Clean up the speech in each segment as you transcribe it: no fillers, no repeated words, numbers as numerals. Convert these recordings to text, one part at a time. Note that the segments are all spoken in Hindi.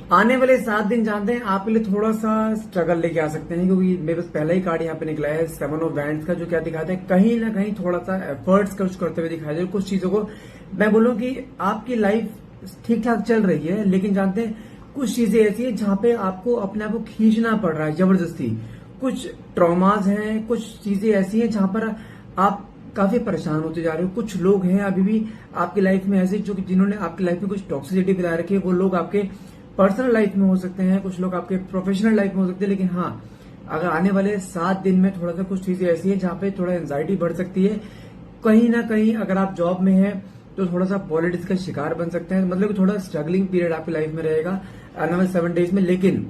आने वाले 7 दिन जानते हैं आपके लिए थोड़ा सा स्ट्रगल लेके आ सकते हैं, क्योंकि मेरे पास पहला ही कार्ड यहाँ पे निकला है 7 ऑफ वैंड्स का, जो क्या दिखाता है कहीं ना कहीं थोड़ा सा एफर्ट्स कुछ करते हुए दिखाई दे कुछ चीजों को। मैं बोलूँ कि आपकी लाइफ ठीक ठाक चल रही है, लेकिन जानते हैं कुछ चीजें ऐसी है जहाँ पे आपको अपने आप को खींचना पड़ रहा है जबरदस्ती। कुछ ट्रॉमाज हैं, कुछ चीजें ऐसी हैं जहां पर आप काफी परेशान होते जा रहे हो। कुछ लोग हैं अभी भी आपकी लाइफ में ऐसे जो कि जिन्होंने आपकी लाइफ में कुछ टॉक्सिसिटी फैला रखी है। वो लोग आपके पर्सनल लाइफ में हो सकते हैं, कुछ लोग आपके प्रोफेशनल लाइफ में हो सकते हैं। लेकिन हाँ, अगर आने वाले 7 दिन में थोड़ा सा कुछ चीजें ऐसी है जहां पे थोड़ा एंजाइटी बढ़ सकती है। कहीं ना कहीं अगर आप जॉब में हैं तो थोड़ा सा पॉलिटिक्स का शिकार बन सकते हैं, मतलब थोड़ा स्ट्रगलिंग पीरियड आपकी लाइफ में रहेगा आने वाले 7 डेज में। लेकिन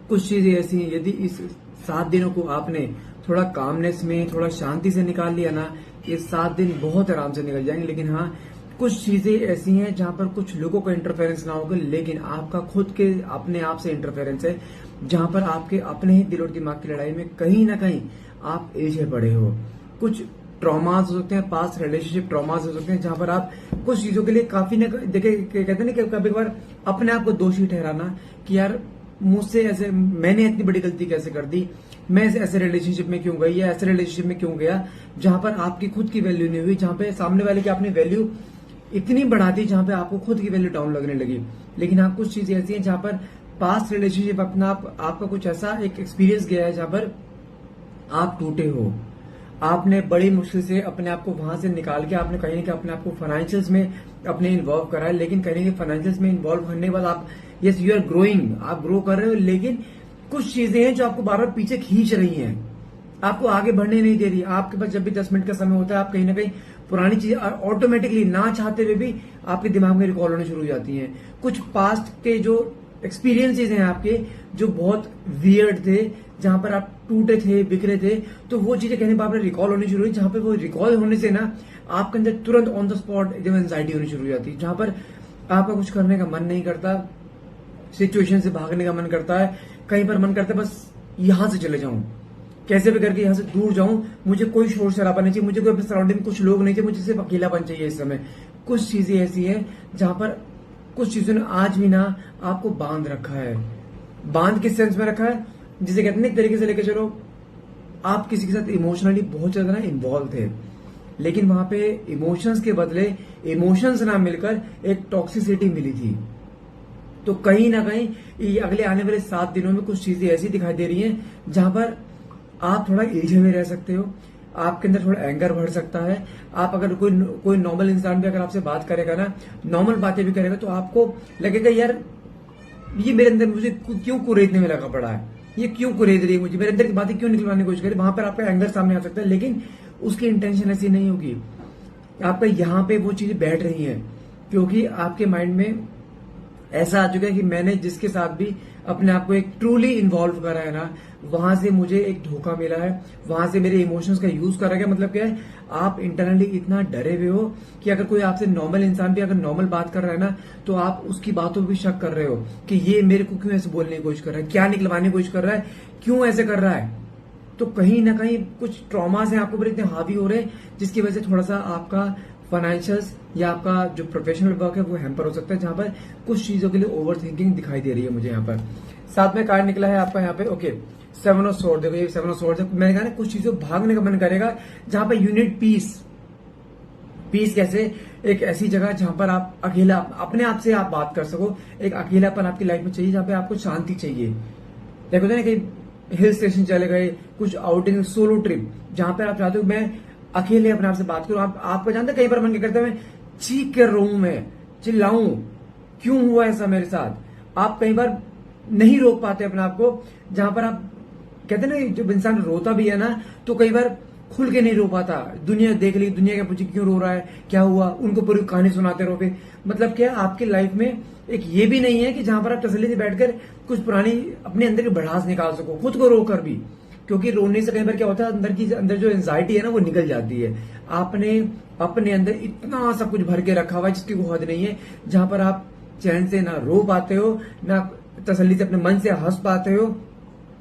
कुछ चीजें ऐसी हैं, यदि इस 7 दिनों को आपने थोड़ा कामनेस में, थोड़ा शांति से निकाल लिया ना, ये 7 दिन बहुत आराम से निकल जाएंगे। लेकिन हाँ, कुछ चीजें ऐसी हैं जहां पर कुछ लोगों का इंटरफेरेंस ना होगा, लेकिन आपका खुद के अपने आप से इंटरफेरेंस है, जहां पर आपके अपने ही दिल और दिमाग की लड़ाई में कहीं ना कहीं आप एजे पड़े हो। कुछ ट्रॉमास हो सकते हैं, पास्ट रिलेशनशिप ट्रॉमास हो सकते हैं, जहां पर आप कुछ चीजों के लिए काफी देखिए कहते हैं ना कि कभी कभार अपने आप को दोषी ठहराना कि यार मुझसे ऐसे, मैंने इतनी बड़ी गलती कैसे कर दी, मैं ऐसे रिलेशनशिप में क्यों गई या ऐसे रिलेशनशिप में क्यों गया जहां पर आपकी खुद की वैल्यू नहीं हुई, जहां पे सामने वाले की आपने वैल्यू इतनी बढ़ा दी जहां पे आपको खुद की वैल्यू डाउन लगने लगी। लेकिन हाँ, कुछ चीजें ऐसी हैं जहां पर पास्ट रिलेशनशिप अपना आपका कुछ ऐसा एक एक्सपीरियंस गया है जहां पर आप टूटे हो। आपने बड़ी मुश्किल से अपने आप को वहां से निकाल के आपने कहीं ना कहीं अपने आप को फाइनेंशियल्स में अपने इन्वॉल्व करा है। लेकिन कहीं ना कहीं फाइनेंशियल्स में इन्वॉल्व करने के बाद आप, यस यू आर ग्रोइंग, आप ग्रो कर रहे हो, लेकिन कुछ चीजें हैं जो आपको बार बार पीछे खींच रही हैं, आपको आगे बढ़ने नहीं दे रही। आपके पास जब भी 10 मिनट का समय होता है, आप कहीं ना कहीं पुरानी चीजें ऑटोमेटिकली ना चाहते हुए भी आपके दिमाग में रिकॉल होने शुरू हो जाती हैं। कुछ पास्ट के जो एक्सपीरियंसेस हैं आपके, जो बहुत वियर्ड थे, जहां पर आप टूटे थे, बिखरे थे, तो वो चीजें कहने पर रिकॉल होनी शुरू हुई, जहां पर वो रिकॉल होने से ना आपके अंदर तुरंत ऑन द स्पॉट जब एंजाइटी होनी शुरू हो जाती है, जहां पर आपका कुछ करने का मन नहीं करता, सिचुएशन से भागने का मन करता है, कहीं पर मन करता है बस यहां से चले जाऊं, कैसे भी करके यहां से दूर जाऊं, मुझे कोई शोर शराबा नहीं चाहिए, मुझे कोई अपने सराउंडिंग कुछ लोग नहीं चाहिए, मुझे सिर्फ अकेलापन चाहिए इस समय। कुछ चीजें ऐसी हैं जहां पर कुछ चीजों ने आज भी ना आपको बांध रखा है। बांध किस सेंस में रखा है, जिसे कहते हैं एक तरीके से लेके चलो, आप किसी के साथ इमोशनली बहुत ज्यादा ना इन्वॉल्व थे, लेकिन वहां पे इमोशंस के बदले इमोशंस ना मिलकर एक टॉक्सिसिटी मिली थी। तो कहीं ना कहीं ये अगले आने वाले 7 दिनों में कुछ चीजें ऐसी दिखाई दे रही हैं जहां पर आप थोड़ा इल्झे में रह सकते हो, आपके अंदर थोड़ा एंगर बढ़ सकता है। आप अगर कोई नॉर्मल इंसान भी अगर आपसे बात करेगा ना, नॉर्मल बातें भी करेगा, तो आपको लगेगा यार ये मेरे अंदर मुझे क्यों कुरेदने में लगा पड़ा है, ये क्यों कुरेद रही है मुझे, मेरे अंदर की बातें क्यों निकलवाने की कोशिश करे। वहां पर आपका एंगर सामने आ सकता है, लेकिन उसकी इंटेंशन ऐसी नहीं होगी। आपका यहाँ पे वो चीजें बैठ रही हैं क्योंकि आपके माइंड में ऐसा आ चुका है कि मैंने जिसके साथ भी अपने आप को एक ट्रूली इन्वॉल्व करा है ना, वहां से मुझे एक धोखा मिला है, वहां से मेरे इमोशंस का यूज करा गया। मतलब क्या है, आप इंटरनली इतना डरे हुए हो कि अगर कोई आपसे नॉर्मल इंसान भी अगर नॉर्मल बात कर रहा है ना, तो आप उसकी बातों पर भी शक कर रहे हो कि ये मेरे को क्यों ऐसे बोलने की कोशिश कर रहा है, क्या निकलवाने की कोशिश कर रहा है, क्यों ऐसे कर रहा है। तो कहीं ना कहीं कुछ ट्रॉमास हैं आपके ऊपर इतने हावी हो रहे हैं, जिसकी वजह से थोड़ा सा आपका फाइनेंशियल्स या आपका जो प्रोफेशनल वर्क है वो हैम्पर हो सकता है, जहां पर कुछ चीजों के लिए ओवर थिंकिंग दिखाई दे रही है मुझे। यहाँ पर साथ में कार्ड निकला है आपका यहाँ पे, ओके 7 ऑफ स्वॉर्ड। देखो ये 7 ऑफ स्वॉर्ड है, मैंने कहा ना कुछ चीजों भागने का मन करेगा जहां पर यूनिट पीस। पीस कैसे, एक ऐसी जगह जहां पर आप अकेला अपने आप से आप बात कर सको, एक अकेलापन आपकी लाइफ में चाहिए, जहां पे आपको शांति चाहिए। देखो ना कि हिल स्टेशन चले गए, कुछ आउटिंग, सोलो ट्रिप, जहां पे आप चाहते हो मैं अकेले अपने आप से बात करूं। आपको जानते कई बार मन क्या करता है, मैं चीख कर रो, मैं चिल्लाऊं, क्यों हुआ ऐसा मेरे साथ। आप कई बार नहीं रोक पाते अपने आप को, जहां पर आप कहते हैं ना जब इंसान रोता भी है ना, तो कई बार खुल के नहीं रो पाता। दुनिया देख ली, दुनिया क्या पूछी क्यों रो रहा है, क्या हुआ, उनको पूरी कहानी सुनाते रहो। फिर मतलब क्या, आपकी लाइफ में एक ये भी नहीं है कि जहां पर आप तसल्ली से बैठकर कुछ पुरानी अपने अंदर की भड़ास निकाल सको, खुद को रोकर भी। क्योंकि रोने से कई बार क्या होता है, अंदर जो एंजाइटी है ना वो निकल जाती है। आपने अपने अंदर इतना सब कुछ भर के रखा हुआ है जिसकी कोई हद नहीं है, जहां पर आप चैन से ना रो पाते हो, ना तसल्ली से अपने मन से हंस पाते हो,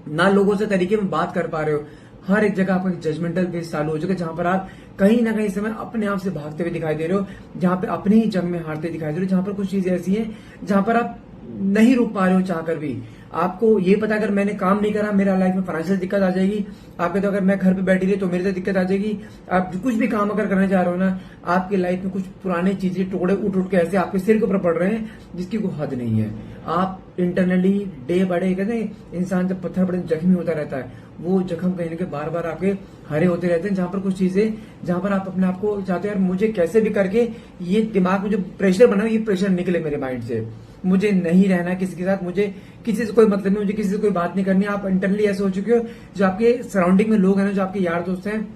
ना लोगों से तरीके में बात कर पा रहे हो। हर एक जगह आपका जजमेंटल फेज चालू हो चुका है, जहां पर आप कहीं ना कहीं समय अपने आप से भागते हुए दिखाई दे रहे हो, जहां पे अपने ही जंग में हारते दिखाई दे रहे हो। जहां पर कुछ चीजें ऐसी हैं जहां पर आप नहीं रुक पा रहे हो चाहकर भी। आपको ये पता अगर मैंने काम नहीं करा मेरा लाइफ में फाइनेंशियल दिक्कत आ जाएगी। आप कहते हो अगर मैं घर पे बैठी रही तो मेरे से दिक्कत आ जाएगी। आप कुछ भी काम अगर करने जा रहे हो ना, आपकी लाइफ में कुछ पुरानी चीजें टुकड़े उठ उठ के ऐसे आपके सिर के ऊपर पड़ रहे हैं जिसकी कोई हद नहीं है। आप इंटरनली डे बाय डे, कहते हैं इंसान जब पत्थर बड़े जख्मी होता रहता है, वो जख्म कहीं ना कहीं बार बार आपके हरे होते रहते हैं। जहां पर कुछ चीजें, जहां पर आप अपने आप को चाहते हो यार मुझे कैसे भी करके ये दिमाग में जो प्रेशर बना ये प्रेशर निकले मेरे माइंड से, मुझे नहीं रहना किसी के साथ, मुझे किसी से कोई मतलब नहीं, मुझे किसी से कोई बात नहीं करनी। आप इंटरनली ऐसे हो चुके हो, जो आपके सराउंडिंग में लोग हैं ना, जो आपके यार दोस्त हैं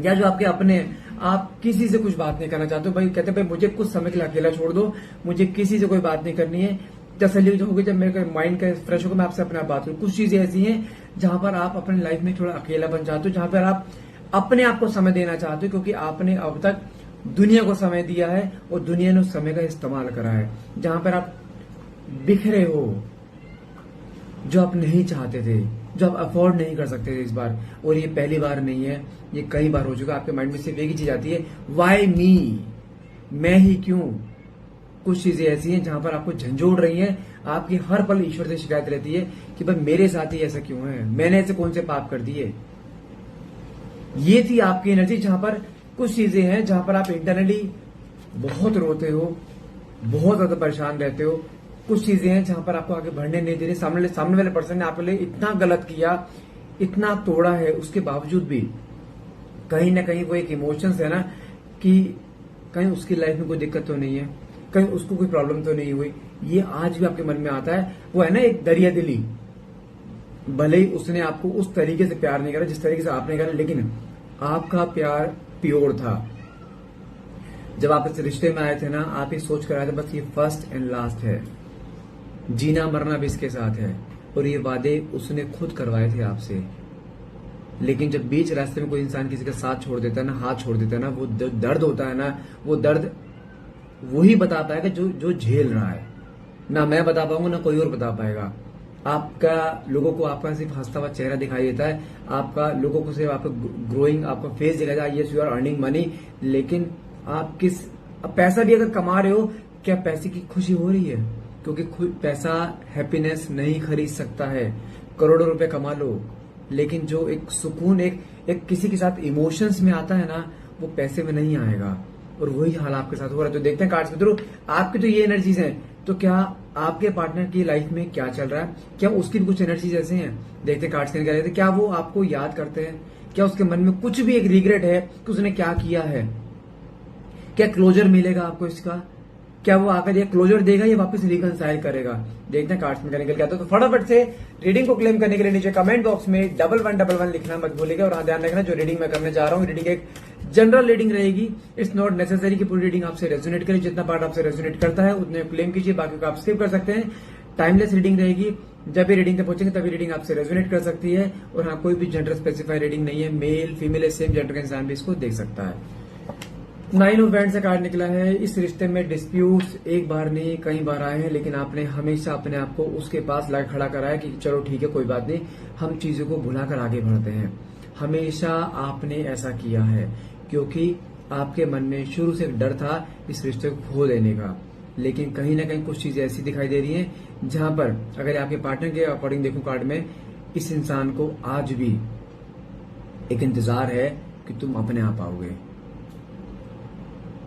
या जो आपके अपने हैं, आप किसी से कुछ बात नहीं करना चाहते हो। भाई कहते हैं भाई मुझे कुछ समय के लिए अकेला छोड़ दो, मुझे किसी से कोई बात नहीं करनी है। तसल्ली होगी जब मेरे माइंड का फ्रेश होगा मैं आपसे अपने आप बात करूँ। कुछ चीजें ऐसी हैं जहां पर आप अपनी लाइफ में थोड़ा अकेला बन जाते हो, जहां पर आप अपने आप को समय देना चाहते हो, क्योंकि आपने अब तक दुनिया को समय दिया है और दुनिया ने उस समय का इस्तेमाल करा है। जहां पर आप बिखरे हो, जो आप नहीं चाहते थे, जो आप अफोर्ड नहीं कर सकते थे इस बार। और ये पहली बार नहीं है, ये कई बार हो चुका। आपके माइंड में सिर्फ एक ही चीज आती है, वाई मी, मैं ही क्यों। कुछ चीजें ऐसी हैं जहां पर आपको झंझोड़ रही हैं, आपकी हर पल ईश्वर से शिकायत रहती है कि भाई मेरे साथ ही ऐसा क्यों है, मैंने ऐसे कौन से पाप कर दिए। ये थी आपकी एनर्जी। जहां पर कुछ चीजें हैं जहां पर आप इंटरनली बहुत रोते हो, बहुत ज्यादा परेशान रहते हो। कुछ चीजें हैं जहां पर आपको आगे बढ़ने नहीं दे रही। सामने वाले पर्सन ने आपके लिए इतना गलत किया, इतना तोड़ा है, उसके बावजूद भी कहीं ना कहीं वो एक इमोशंस है ना कि कहीं उसकी लाइफ में कोई दिक्कत तो नहीं है, कहीं उसको कोई प्रॉब्लम तो नहीं हुई। ये आज भी आपके मन में आता है। वो है ना एक दरिया दिली, भले ही उसने आपको उस तरीके से प्यार नहीं करा जिस तरीके से आपने करा, लेकिन आपका प्यार प्योर था। जब आप इस रिश्ते में आए थे ना, आप ये सोच कर आए थे बस ये फर्स्ट एंड लास्ट है, जीना मरना भी इसके साथ है। और ये वादे उसने खुद करवाए थे आपसे। लेकिन जब बीच रास्ते में कोई इंसान किसी का साथ छोड़ देता है ना, हाथ छोड़ देता है ना, वो जो दर्द होता है ना, वो दर्द वही बता पाएगा जो झेल रहा है। ना मैं बता पाऊंगा, ना कोई और बता पाएगा। आपका लोगों को आपका सिर्फ हंसता हुआ चेहरा दिखाई देता है, आपका लोगों को सिर्फ आपका ग्रोइंग आपका फेस दिखाई देता है, yes you are earning money. लेकिन आप पैसा भी अगर कमा रहे हो, क्या पैसे की खुशी हो रही है? क्योंकि पैसा हैप्पीनेस नहीं खरीद सकता है। करोड़ों रुपए कमा लो, लेकिन जो एक सुकून एक किसी के साथ इमोशंस में आता है ना, वो पैसे में नहीं आएगा। और वही हाल आपके साथ हो रहा है। तो देखते हैं कार्ड्स के थ्रू आपकी तो ये एनर्जीज हैं, तो क्या आपके पार्टनर की लाइफ में क्या चल रहा है, क्या उसकी भी कुछ एनर्जीज ऐसे हैं। देखते हैं कार्ड्स के क्या रहते हैं। क्या वो आपको याद करते हैं, क्या उसके मन में कुछ भी एक रिग्रेट है कि उसने क्या किया है, क्या क्लोजर मिलेगा आपको इसका, क्या वो आकर ये क्लोजर देगा या वापस रिकंसाइल करेगा। देखते हैं कार्ड्स में क्या निकल के आता है। तो फटाफट से रीडिंग को क्लेम करने के लिए नीचे कमेंट बॉक्स में 1111 लिखना मत भूलिएगा। और हाँ ध्यान रखना, जो रीडिंग मैं करने जा रहा हूँ रीडिंग एक जनरल रीडिंग रहेगी। इट्स नॉट नेसेसरी कि पूरी रीडिंग आपसे रेजोनेट करे, जितना पार्ट आपसे रेजोनेट करता है उतने क्लेम कीजिए, बाकी को आप स्किप कर सकते हैं। टाइमलेस रीडिंग रहेगी, जब भी रीडिंग तक पहुंचेंगे तभी रीडिंग आपसे रेजोनेट कर सकती है। और हाँ, कोई भी जेंडर स्पेसिफाई रीडिंग नहीं है, मेल फीमेल सेम जेंडर का इंसान भी इसको देख सकता है। 9 ऑफ वैंड्स का कार्ड निकला है। इस रिश्ते में डिस्प्यूट्स एक बार नहीं कई बार आए हैं, लेकिन आपने हमेशा अपने आप को उसके पास ला खड़ा करा है कि चलो ठीक है कोई बात नहीं, हम चीजों को भुलाकर आगे बढ़ते हैं। हमेशा आपने ऐसा किया है क्योंकि आपके मन में शुरू से डर था इस रिश्ते को खो देने का। लेकिन कहीं ना कहीं कुछ चीजें ऐसी दिखाई दे रही हैं जहां पर अगर आपके पार्टनर के अकॉर्डिंग देखूं कार्ड में, इस इंसान को आज भी एक इंतजार है कि तुम अपने आप आओगे।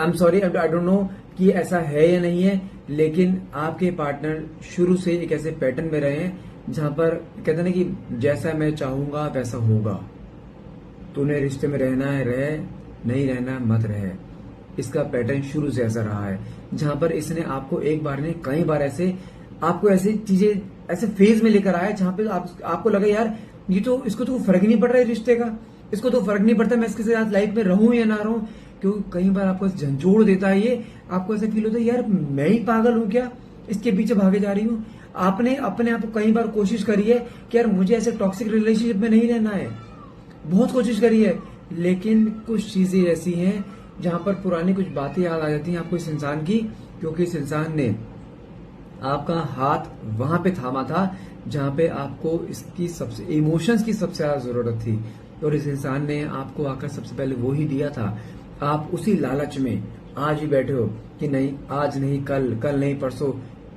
आई am sorry, I don't know कि ऐसा है या नहीं है, लेकिन आपके पार्टनर शुरू से एक ऐसे पैटर्न में रहे हैं जहां पर कहते हैं ना कि जैसा मैं चाहूंगा वैसा होगा। तूने रिश्ते में रहना है रहे, नहीं रहना मत रहे। इसका पैटर्न शुरू से ऐसा रहा है, जहां पर इसने आपको एक बार नहीं कई बार ऐसे आपको ऐसी चीजें ऐसे फेज में लेकर आया जहां पे आपको लगा यार ये तो इसको तो फर्क ही नहीं पड़ रहा है रिश्ते का, इसको तो फर्क नहीं पड़ता मैं इसके साथ लाइफ में रहूं या ना रहूं। क्योंकि कई बार आपको झंझोड़ देता है ये, आपको ऐसा फील होता है यार मैं ही पागल हूं क्या, इसके पीछे भागे जा रही हूं। आपने अपने आप को कई बार कोशिश करी है कि यार मुझे ऐसे टॉक्सिक रिलेशनशिप में नहीं रहना है, बहुत कोशिश करी है, लेकिन कुछ चीजें ऐसी हैं जहां पर पुरानी कुछ बातें याद आ जाती हैं आपको इस इंसान की, क्योंकि इस इंसान ने आपका हाथ वहां पे थामा था जहां पे आपको इसकी सबसे इमोशंस की सबसे ज्यादा जरूरत थी, और इस इंसान ने आपको आकर सबसे पहले वो ही दिया था। आप उसी लालच में आज भी बैठे हो कि नहीं आज नहीं कल, कल नहीं परसों,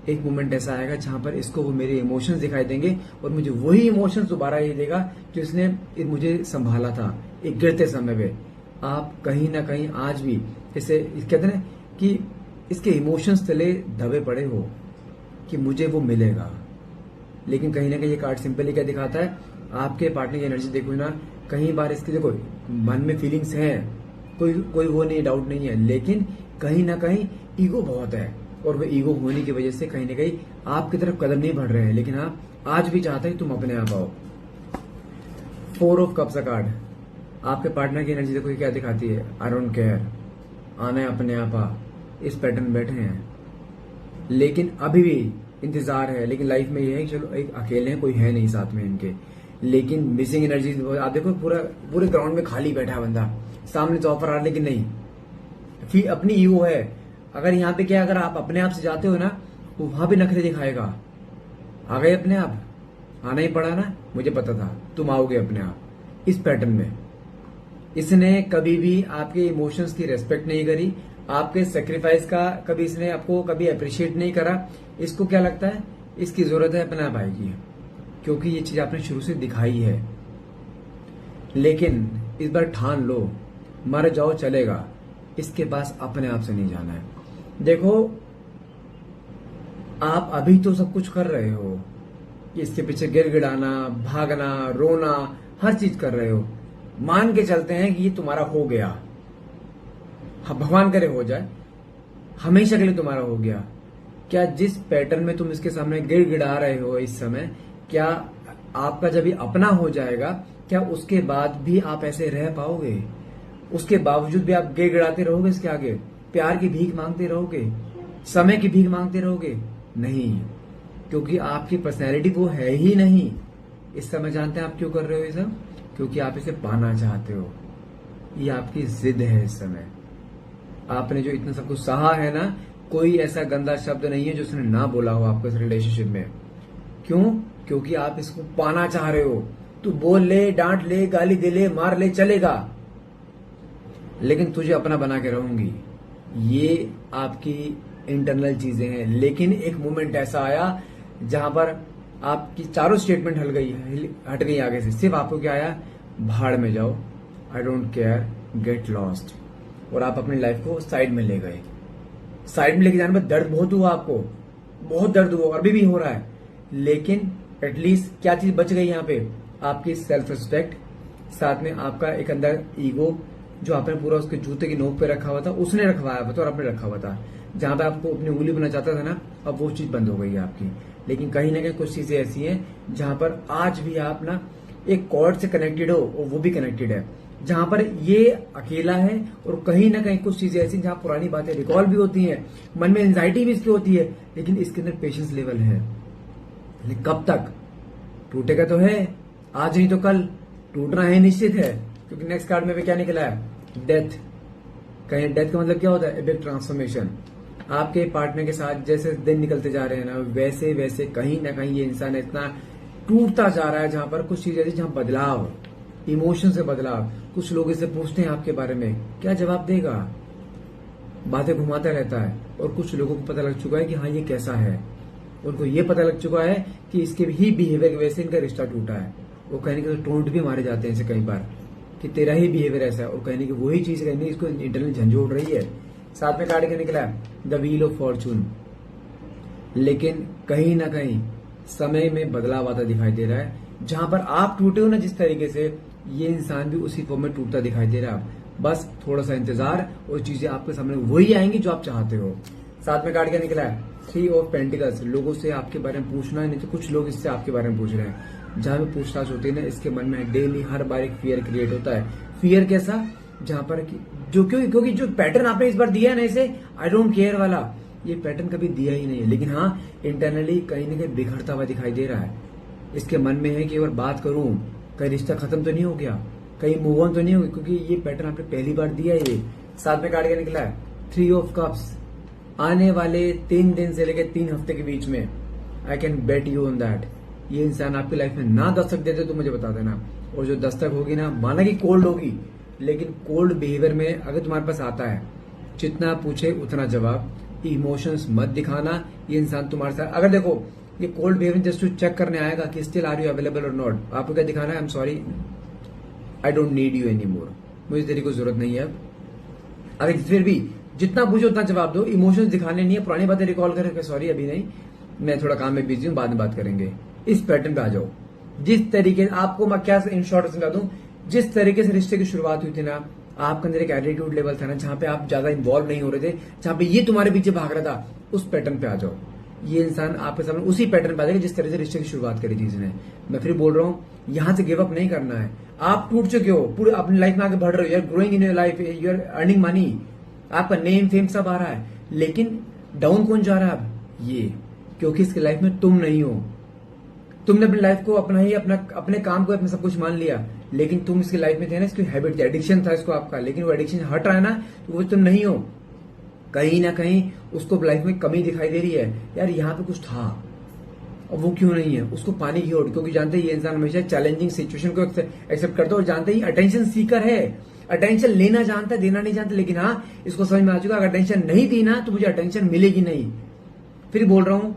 एक मोमेंट ऐसा आएगा जहां पर इसको वो मेरे इमोशंस दिखाई देंगे और मुझे वही इमोशंस दोबारा ये देगा जो इसने मुझे संभाला था एक गिरते समय पे। आप कहीं ना कहीं आज भी इसे कहते हैं कि इसके इमोशंस तले दबे पड़े हो कि मुझे वो मिलेगा, लेकिन कहीं ना कहीं ये कार्ड सिंपली क्या दिखाता है, आपके पार्टनर की एनर्जी देखो ना, कई बार इसकी देखो मन में फीलिंग्स हैं, कोई वो नहीं, डाउट नहीं है, लेकिन कहीं ना कहीं ईगो बहुत है और वो ईगो होने की वजह से कहीं ना कहीं आपकी तरफ कदम नहीं बढ़ रहे हैं। लेकिन हाँ, आज भी चाहते हैं तुम अपने आप आओ। 4 ऑफ कप्स का कार्ड, आपके पार्टनर की एनर्जी देखो क्या दिखाती है, आई डोंट केयर, आना है अपने आप आ, इस पैटर्न में बैठे हैं, लेकिन अभी भी इंतजार है। लेकिन लाइफ में ये है कि चलो एक अकेले हैं, कोई है नहीं साथ में इनके, लेकिन मिसिंग एनर्जी आप देखो, पूरे ग्राउंड में खाली बैठा है बंदा, सामने तो ऑफर आ रहा लेकिन नहीं, फिर अपनी ईगो है। अगर यहाँ पे क्या, अगर आप अपने आप से जाते हो ना, वो वहां भी नखरे दिखाएगा, आ गए अपने आप, आना ही पड़ा ना, मुझे पता था तुम आओगे अपने आप। इस पैटर्न में इसने कभी भी आपके इमोशंस की रेस्पेक्ट नहीं करी, आपके सेक्रीफाइस का कभी इसने आपको कभी अप्रिशिएट नहीं करा। इसको क्या लगता है, इसकी जरूरत है अपने आप आएगी, क्योंकि ये चीज आपने शुरू से दिखाई है। लेकिन इस बार ठान लो, मर जाओ चलेगा, इसके पास अपने आप से नहीं जाना है। देखो, आप अभी तो सब कुछ कर रहे हो, इसके पीछे गिड़गिड़ाना, भागना, रोना, हर चीज कर रहे हो, मान के चलते हैं कि ये तुम्हारा हो गया, हाँ भगवान करे हो जाए, हमेशा के लिए तुम्हारा हो गया। क्या जिस पैटर्न में तुम इसके सामने गिड़गिड़ा रहे हो इस समय, क्या आपका जब ये अपना हो जाएगा, क्या उसके बाद भी आप ऐसे रह पाओगे? उसके बावजूद भी आप गिड़गिड़ाते रहोगे इसके आगे, प्यार की भीख मांगते रहोगे, समय की भीख मांगते रहोगे? नहीं, क्योंकि आपकी पर्सनैलिटी वो है ही नहीं। इस समय जानते हैं आप क्यों कर रहे हो ये सब? क्योंकि आप इसे पाना चाहते हो, ये आपकी जिद है। इस समय आपने जो इतना सब कुछ सहा है ना, कोई ऐसा गंदा शब्द नहीं है जो उसने ना बोला हो आपको इस रिलेशनशिप में। क्यों? क्योंकि आप इसको पाना चाह रहे हो। तू बोल ले, डांट ले, गाली दे ले, मार ले, चलेगा, लेकिन तुझे अपना बना के रहूंगी। ये आपकी इंटरनल चीजें हैं। लेकिन एक मोमेंट ऐसा आया जहां पर आपकी चारों स्टेटमेंट हट गई आगे से, सिर्फ आपको क्या आया, भाड़ में जाओ, I don't care, get lost, और आप अपनी लाइफ को साइड में ले गए। साइड में लेके जाने पर दर्द बहुत हुआ आपको, बहुत दर्द हुआ, अभी भी हो रहा है, लेकिन एटलीस्ट क्या चीज बच गई यहाँ पे, आपकी सेल्फ रिस्पेक्ट, साथ में आपका एक अंदर ईगो जो आपने पूरा उसके जूते की नोक पे रखा हुआ था, उसने रखवाया था और आपने रखा हुआ था, जहां पे आपको अपनी उंगली बना चाहता था ना, अब वो चीज बंद हो गई है आपकी। लेकिन कहीं ना कहीं कुछ चीजें ऐसी हैं जहां पर आज भी आप ना एक कॉर्ड से कनेक्टेड हो, और वो भी कनेक्टेड है, जहां पर ये अकेला है, और कहीं ना कहीं कुछ चीजें ऐसी जहां पुरानी बातें रिकॉल भी होती हैं, मन में एंजाइटी भी इसकी होती है, लेकिन इसके अंदर पेशेंस लेवल है। लेकिन कब तक टूटेगा? तो है, आज नहीं तो कल टूटना है, निश्चित है। क्योंकि नेक्स्ट कार्ड में भी क्या निकला है, डेथ। कहीं डेथ का मतलब क्या होता है, बिग ट्रांसफॉर्मेशन। आपके पार्टनर के साथ जैसे दिन निकलते जा रहे हैं ना, वैसे वैसे कहीं ना कहीं ये इंसान इतना टूटता जा रहा है, जहां पर कुछ चीजें जहां बदलाव, इमोशन से बदलाव। कुछ लोग इससे पूछते हैं आपके बारे में, क्या जवाब देगा, बातें घुमाता रहता है, और कुछ लोगों को पता लग चुका है कि हाँ ये कैसा है, उनको ये पता लग चुका है कि इसके ही बिहेवियर की वजह से इनका रिश्ता टूटा है। वो कहने के टोंट भी मारे जाते हैं इसे कई बार कि तेरा ही बिहेवियर ऐसा है, और कहने की वही चीज कहने इसको इंटरनल झंझोड़ रही है। साथ में कार्ड क्या निकला है, द व्हील ऑफ फॉर्चून। लेकिन कहीं ना कहीं समय में बदलाव आता दिखाई दे रहा है, जहां पर आप टूटे हो ना जिस तरीके से, ये इंसान भी उसी फॉर्म में टूटता दिखाई दे रहा है। बस थोड़ा सा इंतजार, और चीजें आपके सामने वही आएंगी जो आप चाहते हो। साथ में कार्ड क्या निकला है, 3 ऑफ पेंटिकल्स। लोगों से आपके बारे में पूछना, नहीं तो कुछ लोग इससे आपके बारे में पूछ रहे हैं। जहां भी पूछताछ होती है ना, इसके मन में डेली हर बार एक फियर क्रिएट होता है। फियर कैसा, जहां पर क्योंकि जो पैटर्न आपने इस बार दिया है ना इसे, आई डोंट केयर वाला, ये पैटर्न कभी दिया ही नहीं है। लेकिन हाँ, इंटरनली कहीं ना कहीं बिखरता हुआ दिखाई दे रहा है। इसके मन में है कि एक बार बात करूं, कहीं रिश्ता खत्म तो नहीं हो गया, कहीं मूव ऑन तो नहीं हो गया, क्योंकि ये पैटर्न आपने पहली बार दिया है। ये साथ में कार्ड क्या निकला है, 3 ऑफ कप्स। आने वाले 3 दिन से लेकर 3 हफ्ते के बीच में, I can bet you on that, ये इंसान आपकी लाइफ में ना दस्तक देते तो मुझे बता देना। और जो दस्तक होगी ना, माना कि कोल्ड होगी, लेकिन कोल्ड बिहेवियर में अगर तुम्हारे पास आता है, जितना पूछे उतना जवाब, इमोशंस मत दिखाना, ये इंसान तुम्हारे साथ, अगर देखो ये cold behaviour just to check करने आएगा कि स्टिल आर यू अवेलेबल और नॉट, आपको क्या दिखाना है, I am sorry, I don't need you any more, मुझे तेरी कोई जरूरत नहीं है। अगर फिर भी जितना पूछो उतना जवाब दो, इमोशंस दिखाने नहीं है, पुरानी बातें रिकॉल करके सॉरी अभी नहीं, मैं थोड़ा काम में बिजी हूं, बाद में बात करेंगे, इस पैटर्न पे आ जाओ। जिस तरीके आपको मैं क्या इन शॉर्ट समझा दूं, जिस तरीके से रिश्ते की शुरुआत हुई थी ना, आपके अंदर एक एटीट्यूड लेवल था ना, जहां पे आप ज्यादा इन्वॉल्व नहीं हो रहे थे, जहां पे ये तुम्हारे पीछे भाग रहा था, उस पैटर्न पे आ जाओ। ये इंसान आपके सामने उसी पैटर्न पे आ जाएगा जिस तरह से रिश्ते की शुरुआत करी थी इसने। मैं फिर बोल रहा हूं, यहां से गिव अप नहीं करना है। आप टूट चुके हो, पूरे अपनी लाइफ में आगे बढ़ रहे हो, you are growing in your life, you are earning money, आपका नेम फेम सब आ रहा है, लेकिन डाउन कौन जा रहा है अब? ये, क्योंकि इसकी लाइफ में तुम नहीं हो। तुमने अपनी लाइफ को अपना ही अपने काम को अपना सब कुछ मान लिया, लेकिन तुम इसकी लाइफ में थे ना, इसकी हैबिट थी, एडिक्शन था इसको आपका, लेकिन वो एडिक्शन हट रहा है ना, तो वो तुम नहीं हो। कहीं ना कहीं उसको लाइफ में कमी दिखाई दे रही है, यार यहाँ पे कुछ था और वो क्यों नहीं है, उसको पाने की होड़, क्योंकि जानते हैं ये इंसान हमेशा चैलेंजिंग सिचुएशन को एक्सेप्ट करता है और जानते ही अटेंशन सीकर है, अटेंशन लेना जानता है, देना नहीं जानता। लेकिन हाँ, इसको समझ में आ चुका, अगर अटेंशन नहीं दी ना तो मुझे अटेंशन मिलेगी नहीं। फिर बोल रहा हूं,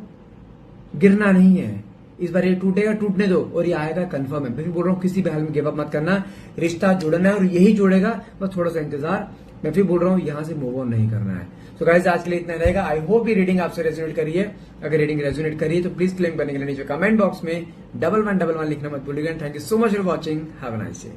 गिरना नहीं है, इस बार ये टूटेगा, टूटने दो, और ये आएगा कंफर्म है। फिर बोल रहा हूँ, किसी भी हाल में गिव अप मत करना, रिश्ता जुड़ना है और यही जुड़ेगा, बस थोड़ा सा इंतजार। मैं फिर बोल रहा हूँ, यहां से मूव ऑन नहीं करना है। सो गाइस, आज के लिए इतना रहेगा। आई होप ये रीडिंग आपसे रेजोनेट करी है। अगर रीडिंग रेजोनेट करी है तो प्लीज क्लेम करने के लिए नीचे कमेंट बॉक्स में 1111 लिखना मत भूलिएगा। Thank you so much for watching, have a nice day.